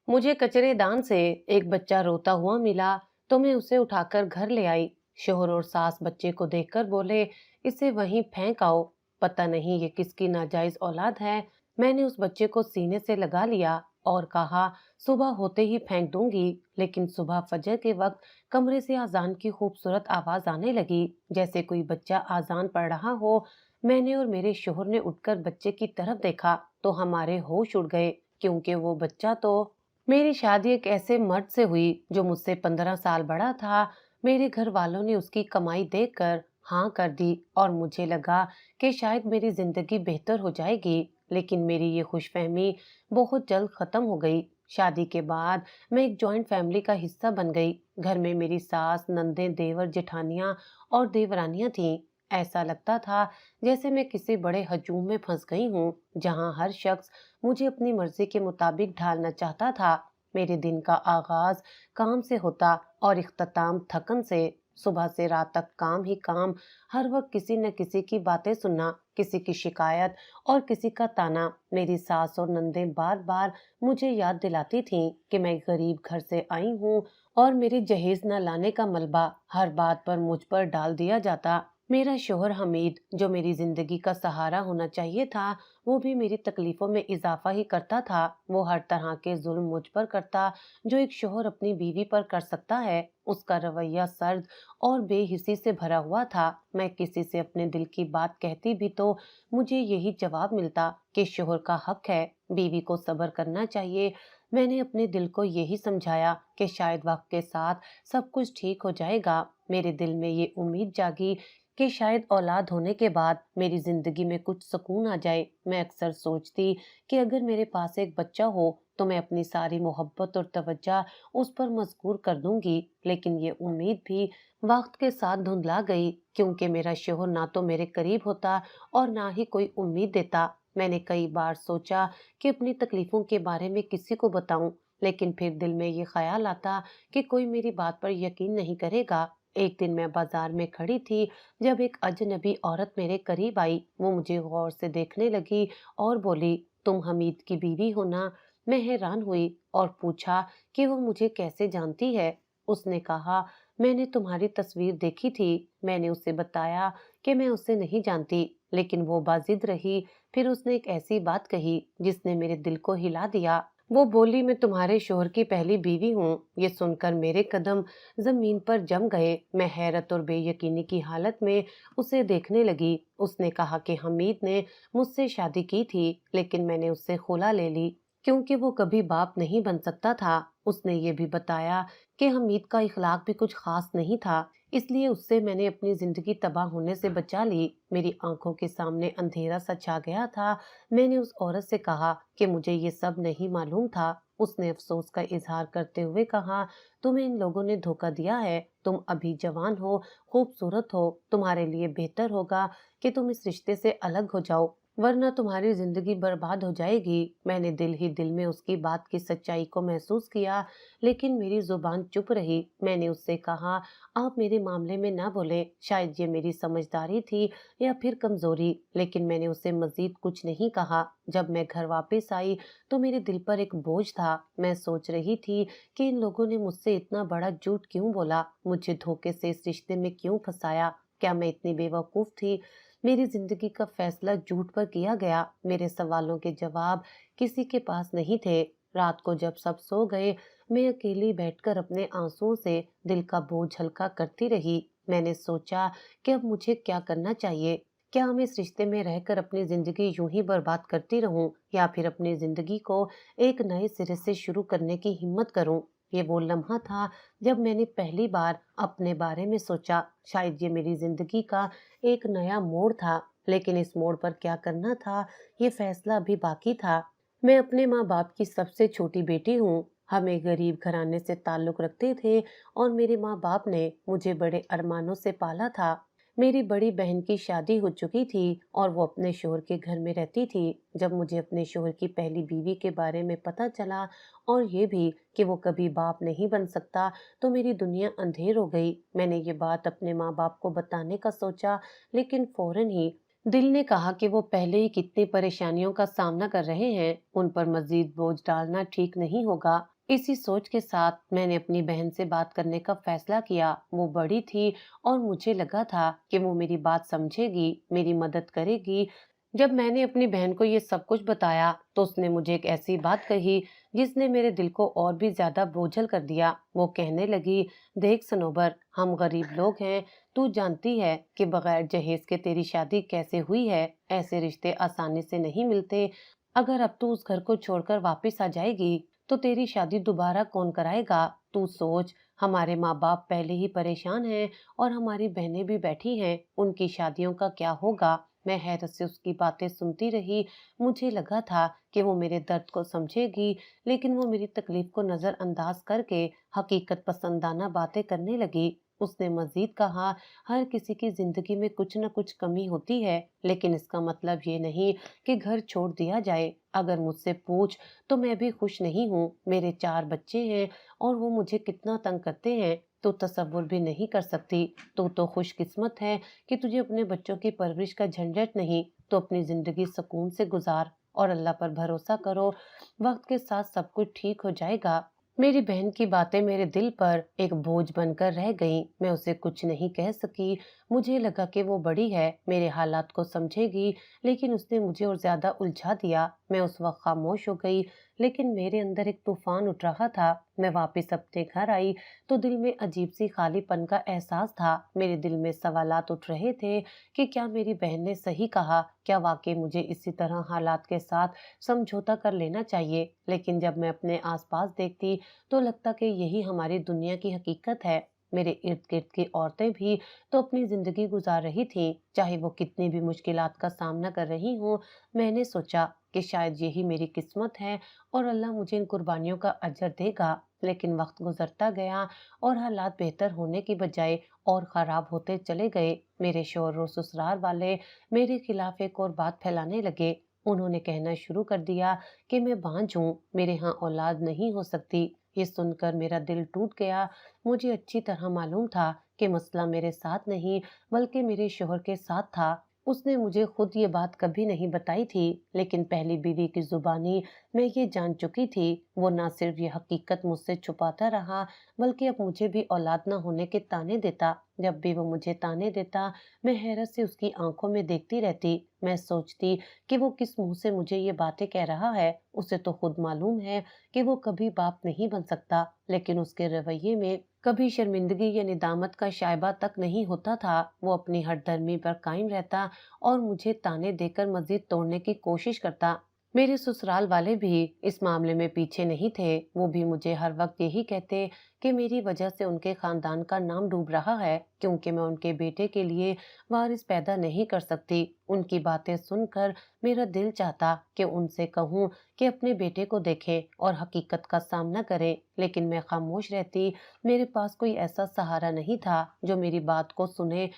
मुझे कचरे दान से एक बच्चा रोता हुआ मिला तो मैं उसे उठाकर घर ले आई। शोहर और सास बच्चे को देखकर बोले, इसे वहीं फेंक आओ। पता नहीं ये किसकी नाजायज औलाद है। मैंने उस बच्चे को सीने से लगा लिया और कहा, सुबह होते ही फेंक दूंगी। लेकिन सुबह फजर के वक्त कमरे से आजान की खूबसूरत आवाज आने लगी, जैसे कोई बच्चा आजान पढ़ रहा हो। मैंने और मेरे शोहर ने उठकर बच्चे की तरफ देखा तो हमारे होश उड़ गए, क्योंकि वो बच्चा तो मेरी शादी एक ऐसे मर्द से हुई जो मुझसे 15 साल बड़ा था। मेरे घर वालों ने उसकी कमाई देखकर हाँ कर दी और मुझे लगा कि शायद मेरी जिंदगी बेहतर हो जाएगी। लेकिन मेरी ये खुशफहमी बहुत जल्द खत्म हो गई। शादी के बाद मैं एक जॉइंट फैमिली का हिस्सा बन गई। घर में मेरी सास, नंदें, देवर, जेठानियां और देवरानियां थीं। ऐसा लगता था जैसे मैं किसी बड़े हजूम में फंस गई हूँ, जहाँ हर शख्स मुझे अपनी मर्जी के मुताबिक ढालना चाहता था। मेरे दिन का आगाज काम से होता और इख्तिताम थकन से। सुबह से रात तक काम ही काम। हर वक्त किसी न किसी की बातें सुनना, किसी की शिकायत और किसी का ताना। मेरी सास और नंदें बार बार मुझे याद दिलाती थीं कि मैं गरीब घर से आई हूँ और मेरी जहेज न लाने का मलबा हर बात पर मुझ पर डाल दिया जाता। मेरा शोहर हमीद, जो मेरी जिंदगी का सहारा होना चाहिए था, वो भी मेरी तकलीफों में इजाफा ही करता था। वो हर तरह के जुल्म मुझ पर करता जो एक शोहर अपनी बीवी पर कर सकता है। उसका रवैया सर्द और बेहिसी से भरा हुआ था। मैं किसी से अपने दिल की बात कहती भी तो मुझे यही जवाब मिलता कि शोहर का हक है, बीवी को सब्र करना चाहिए। मैंने अपने दिल को यही समझाया कि शायद वक्त के साथ सब कुछ ठीक हो जाएगा। मेरे दिल में ये उम्मीद जागी कि शायद औलाद होने के बाद मेरी जिंदगी में कुछ सुकून आ जाए। मैं अक्सर सोचती कि अगर मेरे पास एक बच्चा हो तो मैं अपनी सारी मोहब्बत और तवज्जो उस पर मजबूर कर दूंगी। लेकिन ये उम्मीद भी वक्त के साथ धुंधला गई, क्योंकि मेरा शोहर ना तो मेरे करीब होता और ना ही कोई उम्मीद देता। मैंने कई बार सोचा कि अपनी तकलीफों के बारे में किसी को बताऊं, लेकिन फिर दिल में ये ख्याल आता कि कोई मेरी बात पर यकीन नहीं करेगा। एक दिन मैं बाजार में खड़ी थी जब एक अजनबी औरत मेरे करीब आई। वो मुझे गौर से देखने लगी और बोली, तुम हमीद की बीवी हो ना? मैं हैरान हुई और पूछा कि वो मुझे कैसे जानती है। उसने कहा, मैंने तुम्हारी तस्वीर देखी थी। मैंने उसे बताया कि मैं उसे नहीं जानती, लेकिन वो बाजिद रही। फिर उसने एक ऐसी बात कही जिसने मेरे दिल को हिला दिया। वो बोली, मैं तुम्हारे शोहर की पहली बीवी हूँ। ये सुनकर मेरे कदम जमीन पर जम गए। मैं हैरत और बेयकीनी की हालत में उसे देखने लगी। उसने कहा कि हमीद ने मुझसे शादी की थी, लेकिन मैंने उससे खुला ले ली क्योंकि वो कभी बाप नहीं बन सकता था। उसने ये भी बताया कि हमीद का इखलाक भी कुछ खास नहीं था, इसलिए उससे मैंने अपनी जिंदगी तबाह होने से बचा ली। मेरी आंखों के सामने अंधेरा सा छा गया था। मैंने उस औरत से कहा कि मुझे ये सब नहीं मालूम था। उसने अफसोस का इजहार करते हुए कहा, तुम्हें इन लोगों ने धोखा दिया है। तुम अभी जवान हो, खूबसूरत हो। तुम्हारे लिए बेहतर होगा कि तुम इस रिश्ते से अलग हो जाओ, वरना तुम्हारी जिंदगी बर्बाद हो जाएगी। मैंने दिल ही दिल में उसकी बात की सच्चाई को महसूस किया, लेकिन मेरी जुबान चुप रही। मैंने उससे कहा, आप मेरे मामले में ना बोले। शायद ये मेरी समझदारी थी या फिर कमजोरी, लेकिन मैंने उसे मजीद कुछ नहीं कहा। जब मैं घर वापस आई तो मेरे दिल पर एक बोझ था। मैं सोच रही थी कि इन लोगों ने मुझसे इतना बड़ा झूठ क्यों बोला, मुझे धोखे से इस रिश्ते में क्यों फंसाया। क्या मैं इतनी बेवकूफ थी? मेरी जिंदगी का फैसला झूठ पर किया गया। मेरे सवालों के जवाब किसी के पास नहीं थे। रात को जब सब सो गए, मैं अकेली बैठकर अपने आंसुओं से दिल का बोझ हल्का करती रही। मैंने सोचा कि अब मुझे क्या करना चाहिए। क्या हम इस रिश्ते में रहकर अपनी जिंदगी यूं ही बर्बाद करती रहूं, या फिर अपनी जिंदगी को एक नए सिरे से शुरू करने की हिम्मत करूं? ये वो लम्हा था जब मैंने पहली बार अपने बारे में सोचा। शायद ये मेरी जिंदगी का एक नया मोड़ था, लेकिन इस मोड़ पर क्या करना था, ये फैसला अभी बाकी था। मैं अपने माँ बाप की सबसे छोटी बेटी हूँ। हमें गरीब घराने से ताल्लुक रखते थे और मेरे माँ बाप ने मुझे बड़े अरमानों से पाला था। मेरी बड़ी बहन की शादी हो चुकी थी और वो अपने शोहर के घर में रहती थी। जब मुझे अपने शोहर की पहली बीवी के बारे में पता चला और ये भी कि वो कभी बाप नहीं बन सकता, तो मेरी दुनिया अंधेर हो गई। मैंने ये बात अपने माँ बाप को बताने का सोचा, लेकिन फौरन ही दिल ने कहा कि वो पहले ही कितनी परेशानियों का सामना कर रहे हैं, उन पर मजीद बोझ डालना ठीक नहीं होगा। इसी सोच के साथ मैंने अपनी बहन से बात करने का फैसला किया। वो बड़ी थी और मुझे लगा था कि वो मेरी बात समझेगी, मेरी मदद करेगी। जब मैंने अपनी बहन को ये सब कुछ बताया, तो उसने मुझे एक ऐसी बात कही जिसने मेरे दिल को और भी ज्यादा बोझल कर दिया। वो कहने लगी, देख सनोबर, हम गरीब लोग हैं। तू जानती है कि बगैर जहेज के तेरी शादी कैसे हुई है। ऐसे रिश्ते आसानी से नहीं मिलते। अगर अब तू उस घर को छोड़कर वापस आ जाएगी, तो तेरी शादी दोबारा कौन कराएगा? तू सोच, हमारे माँ बाप पहले ही परेशान हैं और हमारी बहनें भी बैठी हैं, उनकी शादियों का क्या होगा? मैं हैरत से उसकी बातें सुनती रही। मुझे लगा था कि वो मेरे दर्द को समझेगी, लेकिन वो मेरी तकलीफ को नजरअंदाज करके हकीकत पसंदाना बातें करने लगी। उसने मजीद कहा, हर किसी की जिंदगी में कुछ न कुछ कमी होती है, लेकिन इसका मतलब ये नहीं कि घर छोड़ दिया जाए। अगर मुझसे पूछ, तो मैं भी खुश नहीं हूँ। मेरे 4 बच्चे हैं और वो मुझे कितना तंग करते हैं, तो तसव्वुर भी नहीं कर सकती। तू तो खुशकिस्मत है कि तुझे अपने बच्चों की परवरिश का झंझट नहीं। तो अपनी जिंदगी सुकून से गुजार और अल्लाह पर भरोसा करो। वक्त के साथ सब कुछ ठीक हो जाएगा। मेरी बहन की बातें मेरे दिल पर एक बोझ बनकर रह गईं। मैं उसे कुछ नहीं कह सकी। मुझे लगा कि वो बड़ी है, मेरे हालात को समझेगी, लेकिन उसने मुझे और ज्यादा उलझा दिया। मैं उस वक्त खामोश हो गई, लेकिन मेरे अंदर एक तूफान उठ रहा था। मैं वापस अपने घर आई तो दिल में अजीब सी खालीपन का एहसास था। मेरे दिल में सवालात उठ रहे थे कि क्या मेरी बहन ने सही कहा? क्या वाकई मुझे इसी तरह हालात के साथ समझौता कर लेना चाहिए? लेकिन जब मैं अपने आसपास देखती, तो लगता कि यही हमारी दुनिया की हकीकत है। मेरे इर्द गिर्द की औरतें भी तो अपनी जिंदगी गुजार रही थीं, चाहे वो कितनी भी मुश्किलात का सामना कर रही हों। मैंने सोचा कि शायद यही मेरी किस्मत है और अल्लाह मुझे इन कुर्बानियों का अजर देगा। लेकिन वक्त गुजरता गया और हालात बेहतर होने की बजाय और खराब होते चले गए। मेरे शौहर और ससुराल वाले मेरे खिलाफ एक और बात फैलाने लगे। उन्होंने कहना शुरू कर दिया कि मैं बांझ हूँ, मेरे यहाँ औलाद नहीं हो सकती। ये सुनकर मेरा दिल टूट गया। मुझे अच्छी तरह मालूम था कि मसला मेरे साथ नहीं, बल्कि मेरे शौहर के साथ था। उसने मुझे खुद ये बात कभी नहीं बताई थी, लेकिन पहली बीवी की जुबानी मैं ये जान चुकी थी। वो ना सिर्फ ये हकीकत मुझसे छुपाता रहा, बल्कि अब मुझे भी औलाद न होने के ताने देता। जब भी वो मुझे ताने देता, मैं हैरत से उसकी आंखों में देखती रहती। मैं सोचती कि वो किस मुंह से मुझे ये बातें कह रहा है। उसे तो खुद मालूम है कि वो कभी बाप नहीं बन सकता, लेकिन उसके रवैये में कभी शर्मिंदगी या निदामत का शायबा तक नहीं होता था। वो अपनी हठधर्मी पर कायम रहता और मुझे ताने देकर मजीद तोड़ने की कोशिश करता। मेरे ससुराल वाले भी इस मामले में पीछे नहीं थे। वो भी मुझे हर वक्त यही कहते कि मेरी वजह से उनके खानदान का नाम डूब रहा है, क्योंकि मैं उनके बेटे के लिए वारिस पैदा नहीं कर सकती। उनकी बातें सुनकर मेरा दिल चाहता कि उनसे कहूँ कि अपने बेटे को देखें और हकीकत का सामना करें, लेकिन मैं खामोश रहती। मेरे पास कोई ऐसा सहारा नहीं था जो मेरी बात को सुने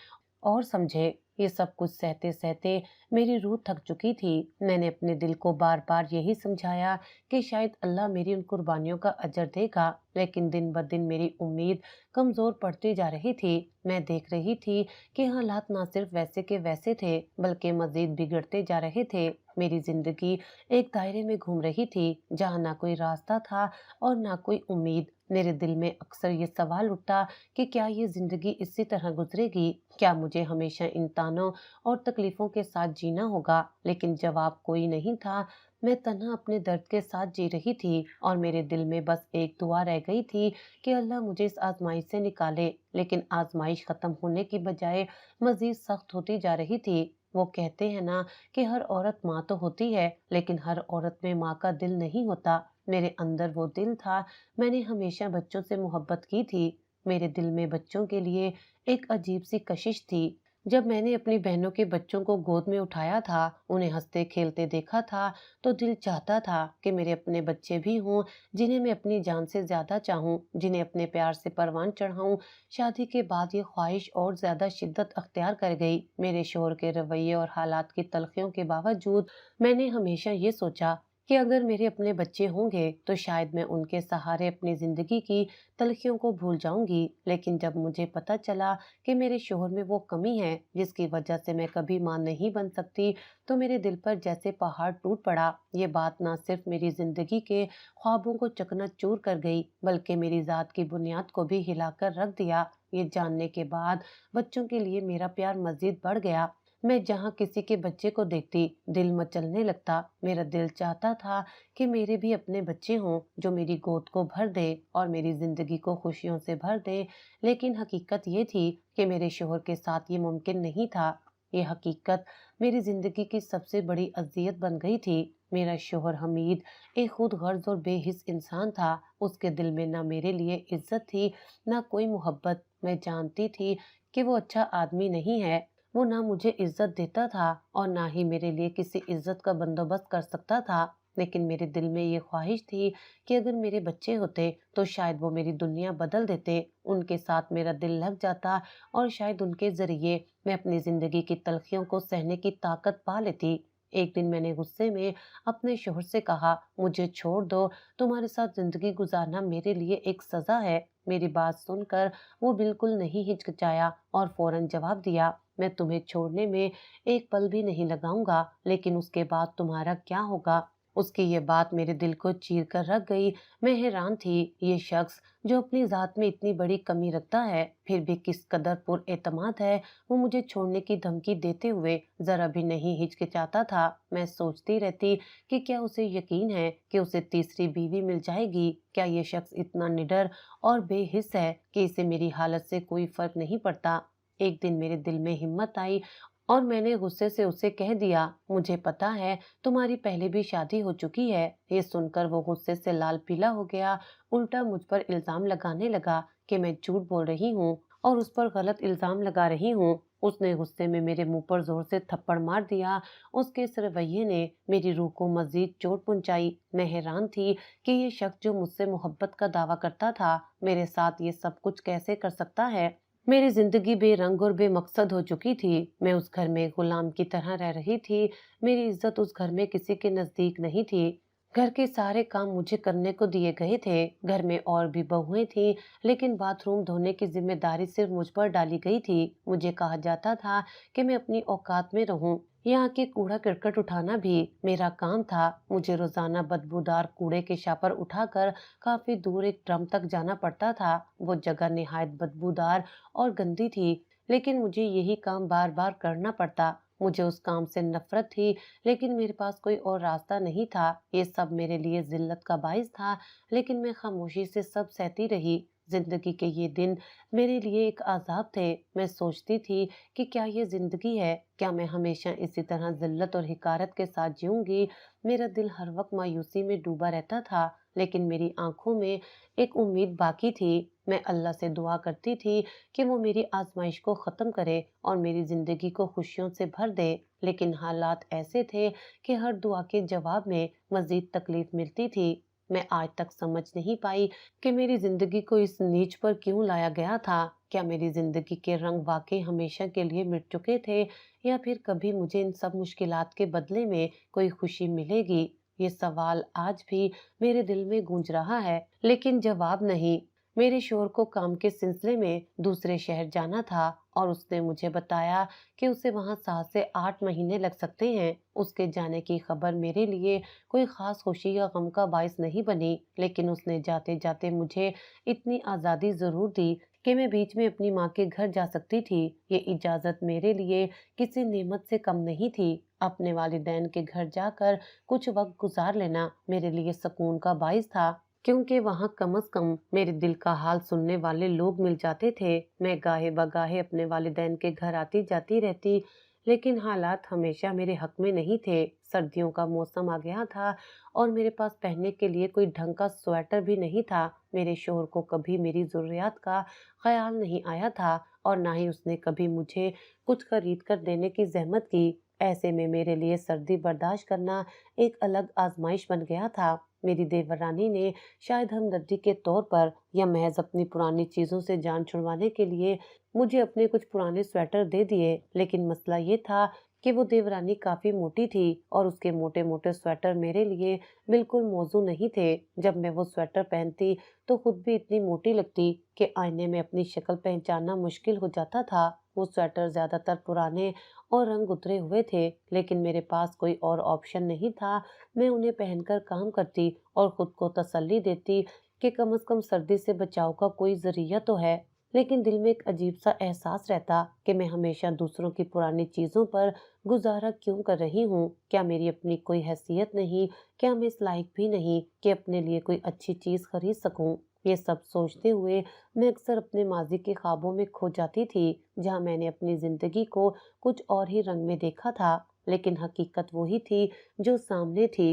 और समझे। ये सब कुछ सहते सहते मेरी रूह थक चुकी थी। मैंने अपने दिल को बार बार यही समझाया कि शायद अल्लाह मेरी उन कुर्बानियों का अजर देगा, लेकिन दिन ब दिन मेरी उम्मीद कमजोर पड़ती जा रही थी। मैं देख रही थी कि हालात ना सिर्फ वैसे के वैसे थे, बल्कि मजीद बिगड़ते जा रहे थे। मेरी जिंदगी एक दायरे में घूम रही थी, जहाँ ना कोई रास्ता था और ना कोई उम्मीद। मेरे दिल में अक्सर ये सवाल उठता कि क्या ये जिंदगी इसी तरह गुजरेगी? क्या मुझे हमेशा इन तानों और तकलीफों के साथ जीना होगा? लेकिन जवाब कोई नहीं था। मैं तन्हा अपने दर्द के साथ जी रही थी और मेरे दिल में बस एक दुआ रह गई थी कि अल्लाह मुझे इस आजमाइश से निकाले। लेकिन आजमाइश खत्म होने की बजाय मजीद सख्त होती जा रही थी। वो कहते हैं ना कि हर औरत माँ तो होती है, लेकिन हर औरत में माँ का दिल नहीं होता। मेरे अंदर वो दिल था। मैंने हमेशा बच्चों से मोहब्बत की थी। मेरे दिल में बच्चों के लिए एक अजीब सी कशिश थी। जब मैंने अपनी बहनों के बच्चों को गोद में उठाया था, उन्हें हंसते खेलते देखा था, तो दिल चाहता था कि मेरे अपने बच्चे भी हों, जिन्हें मैं अपनी जान से ज्यादा चाहूं, जिन्हें अपने प्यार से परवान चढ़ाऊं। शादी के बाद ये ख्वाहिश और ज्यादा शिद्दत अख्तियार कर गई। मेरे शोहर के रवैये और हालात की तलखियों के बावजूद मैंने हमेशा ये सोचा कि अगर मेरे अपने बच्चे होंगे तो शायद मैं उनके सहारे अपनी जिंदगी की तलखियों को भूल जाऊंगी। लेकिन जब मुझे पता चला कि मेरे शोहर में वो कमी है जिसकी वजह से मैं कभी मां नहीं बन सकती, तो मेरे दिल पर जैसे पहाड़ टूट पड़ा। ये बात ना सिर्फ मेरी जिंदगी के ख्वाबों को चकनाचूर कर गई, बल्कि मेरी जात की बुनियाद को भी हिलाकर रख दिया। ये जानने के बाद बच्चों के लिए मेरा प्यार मजीद बढ़ गया। मैं जहाँ किसी के बच्चे को देखती दिल मचलने लगता। मेरा दिल चाहता था कि मेरे भी अपने बच्चे हों जो मेरी गोद को भर दे और मेरी जिंदगी को खुशियों से भर दे। लेकिन हकीकत ये थी कि मेरे शोहर के साथ ये मुमकिन नहीं था। ये हकीकत मेरी जिंदगी की सबसे बड़ी अजियत बन गई थी। मेरा शोहर हमीद एक खुद गर्ज और बेहिस इंसान था। उसके दिल में ना मेरे लिए इज्जत थी, ना कोई मोहब्बत। मैं जानती थी कि वो अच्छा आदमी नहीं है। वो ना मुझे इज्जत देता था और ना ही मेरे लिए किसी इज्जत का बंदोबस्त कर सकता था। लेकिन मेरे दिल में ये ख्वाहिश थी कि अगर मेरे बच्चे होते तो शायद वो मेरी दुनिया बदल देते। उनके साथ मेरा दिल लग जाता और शायद उनके जरिए मैं अपनी जिंदगी की तलखियों को सहने की ताकत पा लेती। एक दिन मैंने गुस्से में अपने शोहर से कहा, मुझे छोड़ दो, तुम्हारे साथ जिंदगी गुजारना मेरे लिए एक सजा है। मेरी बात सुनकर वो बिल्कुल नहीं हिचकिचाया और फौरन जवाब दिया, मैं तुम्हें छोड़ने में एक पल भी नहीं लगाऊंगा, लेकिन उसके बाद तुम्हारा क्या होगा? उसकी ये बात मेरे दिल को चीर कर रख गई। मैं हैरान थी, ये शख्स जो अपनी जात में इतनी बड़ी कमी रखता है फिर भी किस कदर पुरएतमाद है। वो मुझे छोड़ने की धमकी देते हुए जरा भी नहीं हिचकिचाता था। मैं सोचती रहती कि क्या उसे यकीन है कि उसे तीसरी बीवी मिल जाएगी? क्या ये शख्स इतना निडर और बेहिस है कि इसे मेरी हालत से कोई फर्क नहीं पड़ता? एक दिन मेरे दिल में हिम्मत आई और मैंने गुस्से से उसे कह दिया, मुझे पता है तुम्हारी पहले भी शादी हो चुकी है। ये सुनकर वो गुस्से से लाल पीला हो गया, उल्टा मुझ पर इल्जाम लगाने लगा कि मैं झूठ बोल रही हूँ और उस पर गलत इल्जाम लगा रही हूँ। उसने गुस्से में मेरे मुंह पर जोर से थप्पड़ मार दिया। उसके इस रवैये ने मेरी रूह को मजीद चोट पहुंचाई। मैं हैरान थी कि ये शख्स जो मुझसे मोहब्बत का दावा करता था मेरे साथ ये सब कुछ कैसे कर सकता है। मेरी जिंदगी बेरंग और बेमकसद हो चुकी थी। मैं उस घर में गुलाम की तरह रह रही थी। मेरी इज्जत उस घर में किसी के नजदीक नहीं थी। घर के सारे काम मुझे करने को दिए गए थे। घर में और भी बहुएं थीं, लेकिन बाथरूम धोने की जिम्मेदारी सिर्फ मुझ पर डाली गई थी। मुझे कहा जाता था कि मैं अपनी औकात में रहूं। यहाँ के कूड़ा करकट उठाना भी मेरा काम था। मुझे रोजाना बदबूदार कूड़े के शापर उठाकर काफी दूर एक ड्रम तक जाना पड़ता था। वो जगह निहायत बदबूदार और गंदी थी, लेकिन मुझे यही काम बार बार करना पड़ता। मुझे उस काम से नफरत थी, लेकिन मेरे पास कोई और रास्ता नहीं था। ये सब मेरे लिए जिल्लत का बाइस था, लेकिन मैं खामोशी से सब सहती रही। जिंदगी के ये दिन मेरे लिए एक आजाब थे। मैं सोचती थी कि क्या ये जिंदगी है? क्या मैं हमेशा इसी तरह जिल्लत और हिकारत के साथ जीऊंगी? मेरा दिल हर वक्त मायूसी में डूबा रहता था, लेकिन मेरी आंखों में एक उम्मीद बाकी थी। मैं अल्लाह से दुआ करती थी कि वो मेरी आजमाइश को ख़त्म करे और मेरी ज़िंदगी को खुशियों से भर दे। लेकिन हालात ऐसे थे कि हर दुआ के जवाब में मज़ीद तकलीफ मिलती थी। मैं आज तक समझ नहीं पाई कि मेरी ज़िंदगी को इस नीच पर क्यों लाया गया था। क्या मेरी ज़िंदगी के रंग वाकई हमेशा के लिए मिट चुके थे, या फिर कभी मुझे इन सब मुश्किलात के बदले में कोई खुशी मिलेगी? ये सवाल आज भी मेरे दिल में गूंज रहा है, लेकिन जवाब नहीं। मेरे शोहर को काम के सिलसिले में दूसरे शहर जाना था और उसने मुझे बताया कि उसे वहां 7 से 8 महीने लग सकते हैं। उसके जाने की खबर मेरे लिए कोई खास खुशी या गम का बायस नहीं बनी, लेकिन उसने जाते जाते मुझे इतनी आज़ादी जरूर दी कि मैं बीच में अपनी माँ के घर जा सकती थी। ये इजाज़त मेरे लिए किसी नेमत से कम नहीं थी। अपने वालिदैन के घर जाकर कुछ वक्त गुजार लेना मेरे लिए सुकून का बायस था, क्योंकि वहां कम से कम मेरे दिल का हाल सुनने वाले लोग मिल जाते थे। मैं गाहे बगाहे अपने वालिदैन के घर आती जाती रहती, लेकिन हालात हमेशा मेरे हक में नहीं थे। सर्दियों का मौसम आ गया था और मेरे पास पहनने के लिए कोई ढंग का स्वेटर भी नहीं था। मेरे शोहर को कभी मेरी जरूरियात का ख्याल नहीं आया था और ना ही उसने कभी मुझे कुछ खरीद कर देने की जहमत की। ऐसे में मेरे लिए सर्दी बर्दाश्त करना एक अलग आजमाइश बन गया था। मेरी देवरानी ने शायद हमदर्दी के तौर पर या महज अपनी पुरानी चीजों से जान छुड़वाने के लिए मुझे अपने कुछ पुराने स्वेटर दे दिए, लेकिन मसला ये था कि वो देवरानी काफी मोटी थी और उसके मोटे मोटे स्वेटर मेरे लिए बिल्कुल मौजू नहीं थे। जब मैं वो स्वेटर पहनती तो खुद भी इतनी मोटी लगती कि आईने में अपनी शक्ल पहचानना मुश्किल हो जाता था। वो स्वेटर ज्यादातर पुराने और रंग उतरे हुए थे, लेकिन मेरे पास कोई और ऑप्शन नहीं था। मैं उन्हें पहनकर काम करती और खुद को तसल्ली देती कि कम से कम सर्दी से बचाव का कोई जरिया तो है। लेकिन दिल में एक अजीब सा एहसास रहता कि मैं हमेशा दूसरों की पुरानी चीजों पर गुजारा क्यों कर रही हूँ। क्या मेरी अपनी कोई हैसियत नहीं? क्या मैं इस लायक भी नहीं कि अपने लिए कोई अच्छी चीज खरीद सकूं? ये सब सोचते हुए मैं अक्सर अपने माजी के ख्वाबों में खो जाती थी, जहाँ मैंने अपनी जिंदगी को कुछ और ही रंग में देखा था। लेकिन हकीकत वही थी जो सामने थी।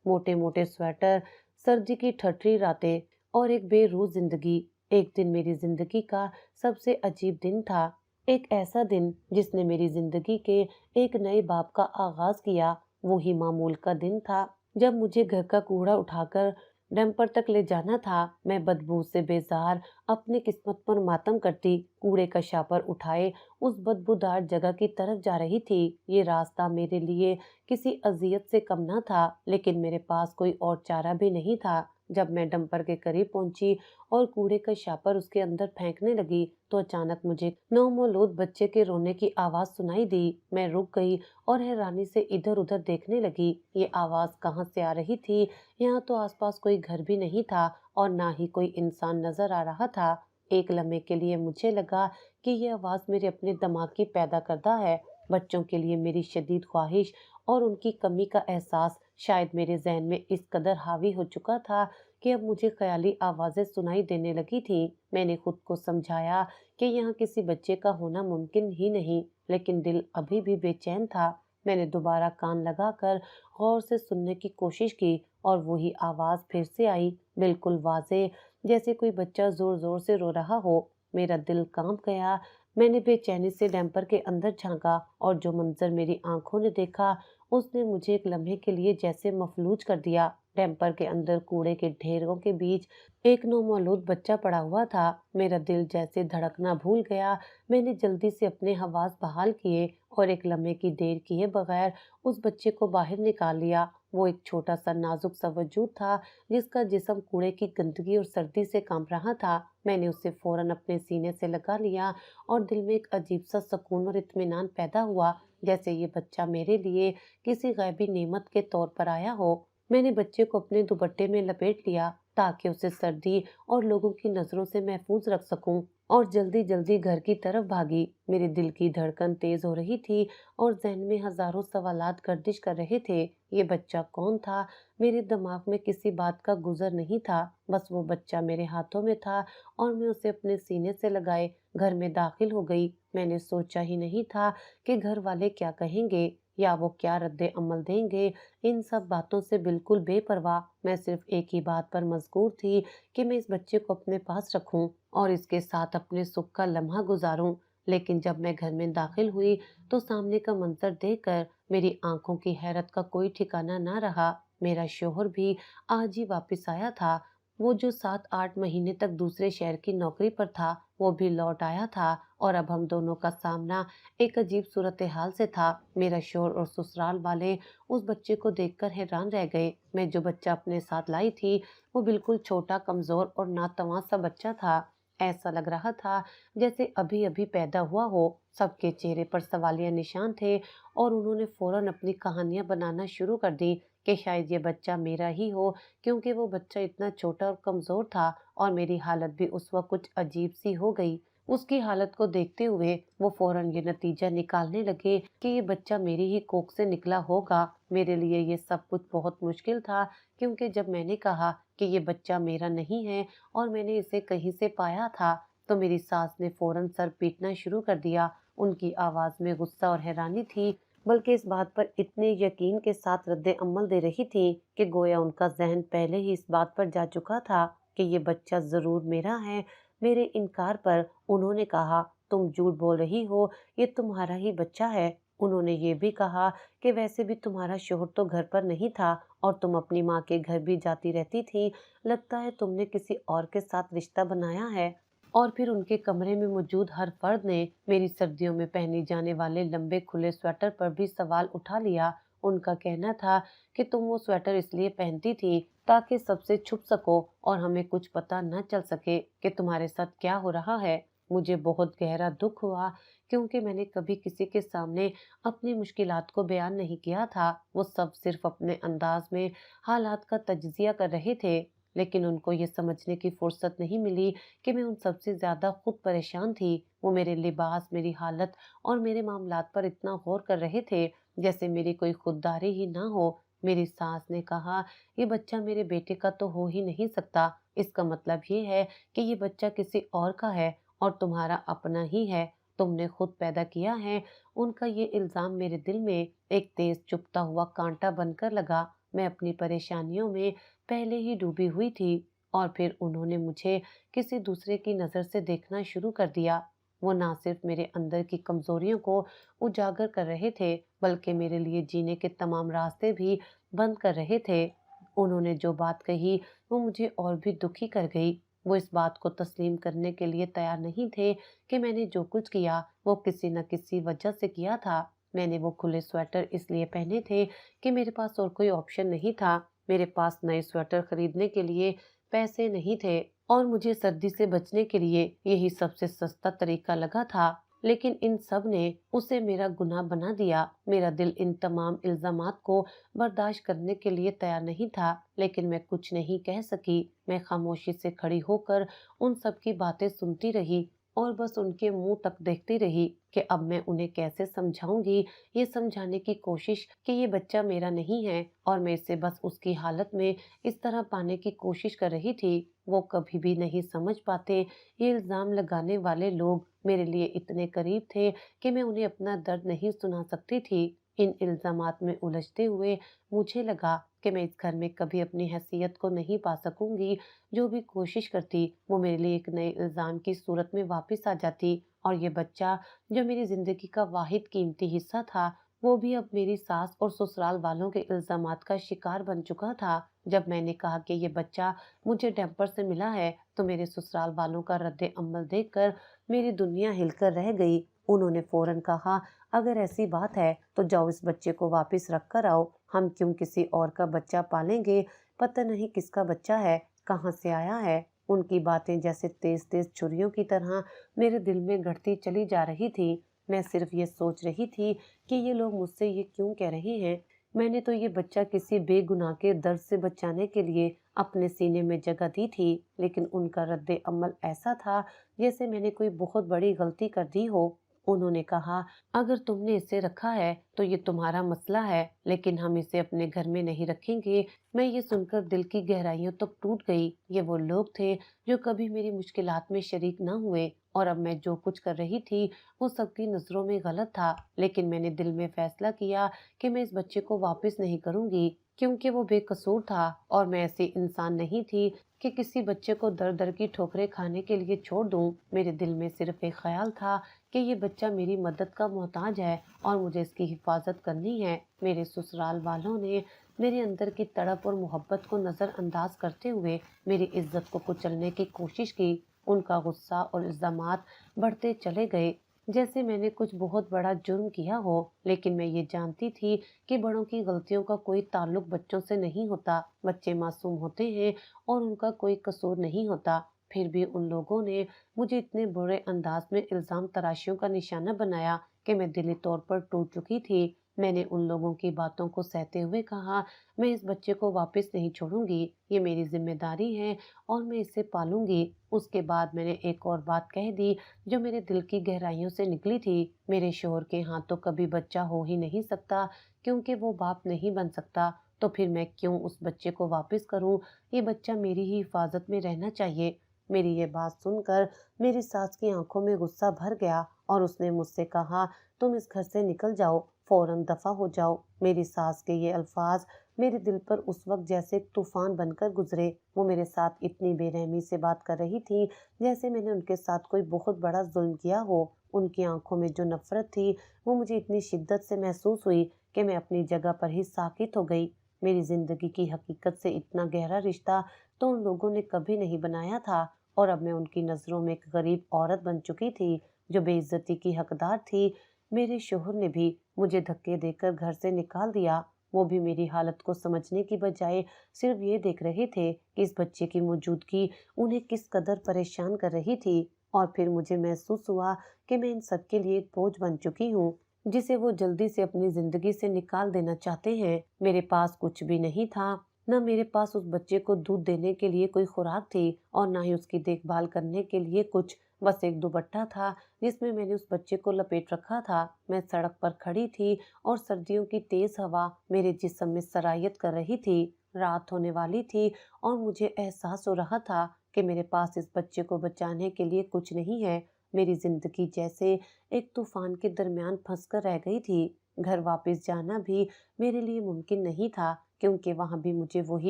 मोटे मोटे स्वेटर, सर्दी की ठठरी रातें और एक बेरूह जिंदगी। एक दिन मेरी जिंदगी का सबसे अजीब दिन था। एक ऐसा दिन जिसने मेरी जिंदगी के एक नए बाब का आगाज किया। वो ही मामूल का दिन था जब मुझे घर का कूड़ा उठाकर डंपर तक ले जाना था। मैं बदबू से बेजार अपनी किस्मत पर मातम करती कूड़े का शापर उठाए उस बदबूदार जगह की तरफ जा रही थी। ये रास्ता मेरे लिए किसी अजियत से कम न था, लेकिन मेरे पास कोई और चारा भी नहीं था। जब मैं डंपर के करीब पहुंची और कूड़े का शापर उसके अंदर फेंकने लगी तो अचानक मुझे नवमौलूद बच्चे के रोने की आवाज सुनाई दी। मैं रुक गई और हैरानी से इधर उधर देखने लगी। ये आवाज कहाँ से आ रही थी? यहाँ तो आसपास कोई घर भी नहीं था और ना ही कोई इंसान नजर आ रहा था। एक लम्हे के लिए मुझे लगा कि ये आवाज मेरे अपने दिमाग की पैदा करता है। बच्चों के लिए मेरी शदीद ख्वाहिश और उनकी कमी का एहसास शायद मेरे जहन में इस कदर हावी हो चुका था कि अब मुझे ख्याली आवाजें सुनाई देने लगी थी। मैंने खुद को समझाया कि यहाँ किसी बच्चे का होना मुमकिन ही नहीं, लेकिन दिल अभी भी बेचैन था। मैंने दोबारा कान लगाकर गौर से सुनने की कोशिश की और वही आवाज फिर से आई, बिल्कुल वाजे, जैसे कोई बच्चा जोर जोर से रो रहा हो। मेरा दिल कांप गया। मैंने बेचैनी से डैम्पर के अंदर झांका और जो मंजर मेरी आंखों ने देखा उसने मुझे एक लम्हे के लिए जैसे मफलूज कर दिया। डैम्पर के अंदर कूड़े के ढेरों के बीच एक नौमौलूद बच्चा पड़ा हुआ था। मेरा दिल जैसे धड़कना भूल गया। मैंने जल्दी से अपने हवास बहाल किए और एक लम्हे की देर किए बगैर उस बच्चे को बाहर निकाल लिया। वो एक छोटा सा नाजुक सा वजूद था जिसका जिस्म कूड़े की गंदगी और सर्दी से कांप रहा था। मैंने उसे फौरन अपने सीने से लगा लिया और दिल में एक अजीब सा सुकून और इत्मीनान पैदा हुआ, जैसे ये बच्चा मेरे लिए किसी गैबी नेमत के तौर पर आया हो। मैंने बच्चे को अपने दुपट्टे में लपेट लिया ताकि उसे सर्दी और लोगों की नजरों से महफूज रख सकूं, और जल्दी जल्दी घर की तरफ भागी। मेरे दिल की धड़कन तेज हो रही थी और जहन में हजारों सवालात गर्दिश कर रहे थे। ये बच्चा कौन था? मेरे दिमाग में किसी बात का गुजर नहीं था। बस वो बच्चा मेरे हाथों में था और मैं उसे अपने सीने से लगाए घर में दाखिल हो गई। मैंने सोचा ही नहीं था कि घर वाले क्या कहेंगे या वो क्या रद्दे अमल देंगे। इन सब बातों से बिल्कुल बेपरवाह मैं सिर्फ एक ही बात पर मजबूर थी कि मैं इस बच्चे को अपने पास रखूं और इसके साथ अपने सुख का लम्हा गुजारूं। लेकिन जब मैं घर में दाखिल हुई तो सामने का मंजर देखकर मेरी आंखों की हैरत का कोई ठिकाना ना रहा। मेरा शौहर भी आज ही वापस आया था। वो जो 7-8 महीने तक दूसरे शहर की नौकरी पर था, वो भी लौट आया था और अब हम दोनों का सामना एक अजीब सूरत हाल से था। मेरा शौहर और ससुराल वाले उस बच्चे को देखकर हैरान रह गए। मैं जो बच्चा अपने साथ लाई थी वो बिल्कुल छोटा, कमजोर और नातवां सा बच्चा था। ऐसा लग रहा था जैसे अभी अभी पैदा हुआ हो। सबके चेहरे पर सवालिया निशान थे और उन्होंने फौरन अपनी कहानियां बनाना शुरू कर दी कि शायद ये बच्चा मेरा ही हो, क्योंकि वो बच्चा इतना छोटा और कमजोर था और मेरी हालत भी उस वक्त कुछ अजीब सी हो गई। उसकी हालत को देखते हुए वो फौरन ये नतीजा निकालने लगे कि ये बच्चा मेरी ही कोख से निकला होगा। मेरे लिए ये सब कुछ बहुत मुश्किल था, क्योंकि जब मैंने कहा कि ये बच्चा मेरा नहीं है और मैंने इसे कहीं से पाया था, तो मेरी सास ने फौरन सर पीटना शुरू कर दिया। उनकी आवाज में गुस्सा और हैरानी थी, बल्कि इस बात पर इतने यकीन के साथ रद्दे अमल दे रही थी कि गोया उनका जहन पहले ही इस बात पर जा चुका था कि ये बच्चा जरूर मेरा है। मेरे इनकार पर उन्होंने कहा, तुम झूठ बोल रही हो, ये तुम्हारा ही बच्चा है। उन्होंने ये भी कहा कि वैसे भी तुम्हारा शौहर तो घर पर नहीं था और तुम अपनी माँ के घर भी जाती रहती थी। लगता है तुमने किसी और के साथ रिश्ता बनाया है। और फिर उनके कमरे में मौजूद हर फर्द ने मेरी सर्दियों में पहने जाने वाले लंबे खुले स्वेटर पर भी सवाल उठा लिया। उनका कहना था कि तुम वो स्वेटर इसलिए पहनती थी ताकि सबसे छुप सको और हमें कुछ पता न चल सके कि तुम्हारे साथ क्या हो रहा है। मुझे बहुत गहरा दुख हुआ क्योंकि मैंने कभी किसी के सामने अपनी मुश्किलात को बयान नहीं किया था। वो सब सिर्फ अपने अंदाज में हालात का तज्जिया कर रहे थे, लेकिन उनको ये समझने की फुर्सत नहीं मिली कि मैं उन सबसे ज़्यादा खुद परेशान थी। वो मेरे लिबास, मेरी हालत और मेरे मामलात पर इतना गौर कर रहे थे, जैसे मेरी कोई खुददारी ही ना हो। मेरी सास ने कहा, "ये बच्चा मेरे बेटे का तो हो ही नहीं सकता। इसका मतलब ये है कि ये बच्चा किसी और का है और तुम्हारा अपना ही है। तुमने खुद पैदा किया है।" उनका ये इल्ज़ाम मेरे दिल में एक तेज़ चुभता हुआ कांटा बनकर लगा। मैं अपनी परेशानियों में पहले ही डूबी हुई थी और फिर उन्होंने मुझे किसी दूसरे की नज़र से देखना शुरू कर दिया। वो ना सिर्फ मेरे अंदर की कमज़ोरियों को उजागर कर रहे थे, बल्कि मेरे लिए जीने के तमाम रास्ते भी बंद कर रहे थे। उन्होंने जो बात कही, वो मुझे और भी दुखी कर गई। वो इस बात को तस्लीम करने के लिए तैयार नहीं थे कि मैंने जो कुछ किया, वो किसी न किसी वजह से किया था। मैंने वो खुले स्वेटर इसलिए पहने थे कि मेरे पास और कोई ऑप्शन नहीं था। मेरे पास नए स्वेटर खरीदने के लिए पैसे नहीं थे और मुझे सर्दी से बचने के लिए यही सबसे सस्ता तरीका लगा था। लेकिन इन सब ने उसे मेरा गुनाह बना दिया। मेरा दिल इन तमाम इल्ज़ामात को बर्दाश्त करने के लिए तैयार नहीं था, लेकिन मैं कुछ नहीं कह सकी। मैं खामोशी से खड़ी होकर उन सब की बातें सुनती रही और बस उनके मुंह तक देखती रही कि अब मैं उन्हें कैसे समझाऊंगी। ये समझाने की कोशिश कि ये बच्चा मेरा नहीं है और मैं इसे बस उसकी हालत में इस तरह पाने की कोशिश कर रही थी। वो कभी भी नहीं समझ पाते। ये इल्ज़ाम लगाने वाले लोग मेरे लिए इतने करीब थे कि मैं उन्हें अपना दर्द नहीं सुना सकती थी। इन इल्ज़ामात में उलझते हुए मुझे लगा कि मैं इस घर में कभी अपनी हैसियत को नहीं पा सकूंगी। जो भी कोशिश करती, वो मेरे लिए एक नए इल्ज़ाम की सूरत में वापस आ जाती और ये बच्चा, जो मेरी ज़िंदगी का वाहिद कीमती हिस्सा था, वो भी अब मेरी सास और ससुराल वालों के इल्ज़ामात का शिकार बन चुका था। जब मैंने कहा कि ये बच्चा मुझे डैम्पर से मिला है, तो मेरे ससुराल वालों का रद्द अमल देखकर मेरी दुनिया हिलकर रह गई। उन्होंने फौरन कहा, "अगर ऐसी बात है, तो जाओ इस बच्चे को वापस रख कर आओ। हम क्यों किसी और का बच्चा पालेंगे? पता नहीं किसका बच्चा है, कहाँ से आया है?" उनकी बातें जैसे तेज-तेज छुरियों की तरह मेरे दिल में गढ़ती चली जा रही थी। मैं सिर्फ ये सोच रही थी कि ये लोग मुझसे ये क्यों कह रहे हैं? मैंने तो ये बच्चा किसी बेगुनाह के दर्द से बचाने के लिए अपने सीने में जगह दी थी, लेकिन उनका रद्द अमल ऐसा था जैसे मैंने कोई बहुत बड़ी गलती कर दी हो। उन्होंने कहा, "अगर तुमने इसे रखा है, तो ये तुम्हारा मसला है, लेकिन हम इसे अपने घर में नहीं रखेंगे।" मैं ये सुनकर दिल की गहराइयों तक टूट गई। ये वो लोग थे जो कभी मेरी मुश्किलात में शरीक न हुए और अब मैं जो कुछ कर रही थी, वो सबकी नज़रों में गलत था। लेकिन मैंने दिल में फैसला किया कि मैं इस बच्चे को वापस नहीं करूंगी, क्योंकि वो बेकसूर था और मैं ऐसी इंसान नहीं थी कि किसी बच्चे को दर दर की ठोकरें खाने के लिए छोड़ दूं। मेरे दिल में सिर्फ एक ख्याल था कि ये बच्चा मेरी मदद का मोहताज है और मुझे इसकी हिफाजत करनी है। मेरे ससुराल वालों ने मेरे अंदर की तड़प और मोहब्बत को नज़रअंदाज करते हुए मेरी इज्जत को कुचलने की कोशिश की। उनका गुस्सा और इल्ज़ामात बढ़ते चले गए, जैसे मैंने कुछ बहुत बड़ा जुर्म किया हो। लेकिन मैं ये जानती थी कि बड़ों की गलतियों का कोई ताल्लुक बच्चों से नहीं होता। बच्चे मासूम होते हैं और उनका कोई कसूर नहीं होता। फिर भी उन लोगों ने मुझे इतने बुरे अंदाज में इल्ज़ाम तराशियों का निशाना बनाया कि मैं दिली तौर पर टूट चुकी थी। मैंने उन लोगों की बातों को सहते हुए कहा, "मैं इस बच्चे को वापस नहीं छोड़ूंगी। ये मेरी जिम्मेदारी है और मैं इसे पालूंगी।" उसके बाद मैंने एक और बात कह दी जो मेरे दिल की गहराइयों से निकली थी। मेरे शौहर के यहाँ तो कभी बच्चा हो ही नहीं सकता, क्योंकि वो बाप नहीं बन सकता। तो फिर मैं क्यों उस बच्चे को वापस करूं? ये बच्चा मेरी ही हिफाजत में रहना चाहिए। मेरी ये बात सुनकर मेरी सास की आंखों में गुस्सा भर गया और उसने मुझसे कहा, "तुम इस घर से निकल जाओ, फौरन दफा हो जाओ।" मेरी सास के ये अल्फाज मेरे दिल पर उस वक्त जैसे एक तूफान बनकर गुजरे। वो मेरे साथ इतनी बेरहमी से बात कर रही थी जैसे मैंने उनके साथ कोई बहुत बड़ा जुल्म किया हो। उनकी आंखों में जो नफरत थी, वो मुझे इतनी शिद्दत से महसूस हुई कि मैं अपनी जगह पर ही साकित हो गई। मेरी जिंदगी की हकीकत से इतना गहरा रिश्ता तो उन लोगों ने कभी नहीं बनाया था और अब मैं उनकी नज़रों में एक गरीब औरत बन चुकी थी, जो बेइज्जती की हकदार थी। मेरे शोहर ने भी मुझे धक्के देकर घर से निकाल दिया। वो भी मेरी हालत को समझने की बजाय सिर्फ ये देख रहे थे कि इस बच्चे की मौजूदगी उन्हें किस कदर परेशान कर रही थी। और फिर मुझे महसूस हुआ कि मैं इन सब के लिए एक बोझ बन चुकी हूँ, जिसे वो जल्दी से अपनी ज़िंदगी से निकाल देना चाहते हैं। मेरे पास कुछ भी नहीं था, ना मेरे पास उस बच्चे को दूध देने के लिए कोई खुराक थी और ना ही उसकी देखभाल करने के लिए कुछ। बस एक दुपट्टा था जिसमें मैंने उस बच्चे को लपेट रखा था। मैं सड़क पर खड़ी थी और सर्दियों की तेज हवा मेरे जिस्म में सरायत कर रही थी। रात होने वाली थी और मुझे एहसास हो रहा था कि मेरे पास इस बच्चे को बचाने के लिए कुछ नहीं है। मेरी जिंदगी जैसे एक तूफान के दरमियान फंसकर रह गई थी। घर वापस जाना भी मेरे लिए मुमकिन नहीं था, क्योंकि वहां भी मुझे वही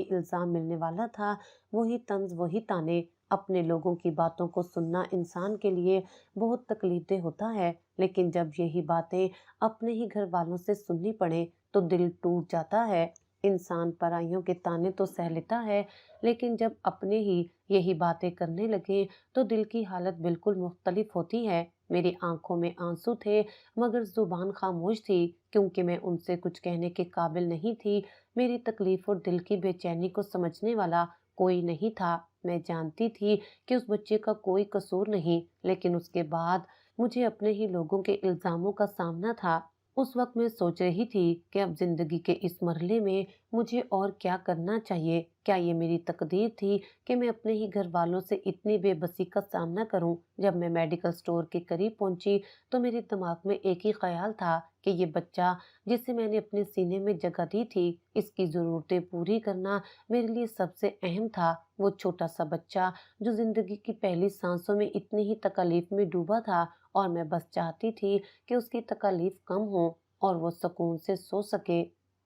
इल्जाम मिलने वाला था, वही तंज, वही ताने। अपने लोगों की बातों को सुनना इंसान के लिए बहुत तकलीफदेह होता है, लेकिन जब यही बातें अपने ही घर वालों से सुननी पड़े तो दिल टूट जाता है। इंसान पराइयों के ताने तो सह लेता है, लेकिन जब अपने ही यही बातें करने लगे तो दिल की हालत बिल्कुल मुख्तलिफ होती है। मेरी आंखों में आंसू थे, मगर जुबान खामोश थी, क्योंकि मैं उनसे कुछ कहने के काबिल नहीं थी। मेरी तकलीफ और दिल की बेचैनी को समझने वाला कोई नहीं था। मैं जानती थी कि उस बच्चे का कोई कसूर नहीं, लेकिन उसके बाद मुझे अपने ही लोगों के इल्जामों का सामना था। उस वक्त मैं सोच रही थी कि अब जिंदगी के इस मरहले में मुझे और क्या करना चाहिए। क्या ये मेरी तकदीर थी कि मैं अपने ही घर वालों से इतनी बेबसी का सामना करूं? जब मैं मेडिकल स्टोर के करीब पहुंची तो मेरे दिमाग में एक ही ख्याल था कि ये बच्चा जिसे मैंने अपने सीने में जगह दी थी, इसकी जरूरतें पूरी करना मेरे लिए सबसे अहम था। वो छोटा सा बच्चा जो जिंदगी की पहली सांसों में इतनी ही तकलीफ में डूबा था, और मैं बस चाहती थी कि उसकी तकलीफ कम हो और वो सुकून से सो सके।